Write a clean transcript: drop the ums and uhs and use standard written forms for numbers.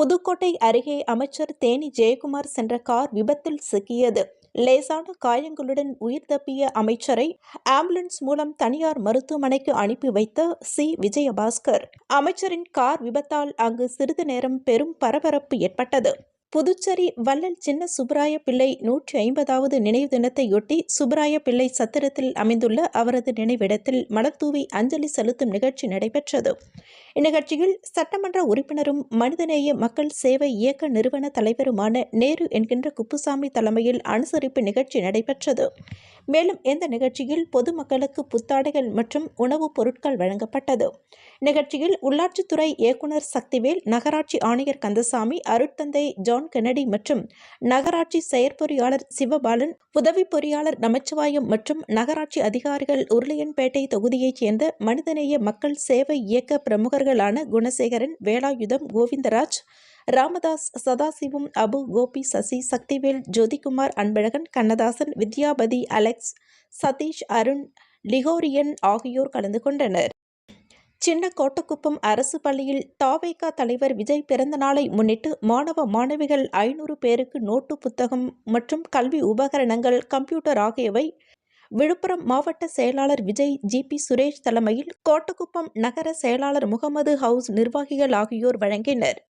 புதுக்கோட்டை அருகே அமைச்சர் தேனி ஜெயக்குமார் சென்ற கார் விபத்தில் சிக்கியது. லேசான காயங்களுடன் உயிர் தப்பிய அமைச்சரை ஆம்புலன்ஸ் மூலம் தனியார் மருத்துவமனைக்கு அனுப்பி வைத்த விஜயபாஸ்கர். அமைச்சரின் கார் விபத்தால் அங்கு சிறிது நேரம் பெரும் பரபரப்பு ஏற்பட்டது. புதுச்சேரி வள்ளல் சின்ன சுப்பராய பிள்ளை 150வது நினைவு தினத்தையொட்டி சுப்பராய பிள்ளை சத்திரத்தில் அமைந்துள்ள அவரது நினைவிடத்தில் மலர்தூவி அஞ்சலி செலுத்தும் நிகழ்ச்சி நடைபெற்றது. இந்நிகழ்ச்சியில் சட்டமன்ற உறுப்பினரும் மனிதநேய மக்கள் சேவை இயக்க நிறுவன தலைவருமான நேரு என்கின்ற குப்புசாமி தலைமையில் அனுசரிப்பு நிகழ்ச்சி நடைபெற்றது. மேலும் இந்த நிகழ்ச்சியில் பொதுமக்களுக்கு புத்தாடைகள் மற்றும் உணவுப் பொருட்கள் வழங்கப்பட்டது. நிகழ்ச்சியில் உள்ளாட்சித்துறை இயக்குநர் சக்திவேல், நகராட்சி ஆணையர் கந்தசாமி, அருட்தந்தை ஜான் கென்னடி மற்றும் நகராட்சி செயற்பொறியாளர் சிவபாலன், உதவி பொறியாளர் நமச்சிவாயம் மற்றும் நகராட்சி அதிகாரிகள், உருளையன்பேட்டை தொகுதியைச் சேர்ந்த மனிதநேய மக்கள் சேவை இயக்க பிரமுகர்களான குணசேகரன், வேலாயுதம், கோவிந்தராஜ், ராமதாஸ், சதாசிவம், அபு, கோபி, சசி, சக்திவேல், ஜோதிகுமார், அன்பழகன், கண்ணதாசன், வித்யாபதி, அலெக்ஸ், சதீஷ், அருண், லிகோரியன் ஆகியோர் கலந்து கொண்டனர். சின்ன கோட்டக்குப்பம் அரசு பள்ளியில் தாவேகா தலைவர் விஜய் பிறந்த நாளை முன்னிட்டு மாணவ மாணவிகள் 500 பேருக்கு நோட்டு புத்தகம் மற்றும் கல்வி உபகரணங்கள், கம்ப்யூட்டர் ஆகியவை விழுப்புரம் மாவட்ட செயலாளர் விஜய் ஜி.பி. சுரேஷ் தலைமையில் கோட்டக்குப்பம் நகர செயலாளர் முகமது ஹவுஸ் நிர்வாகிகள் ஆகியோர் வழங்கினர்.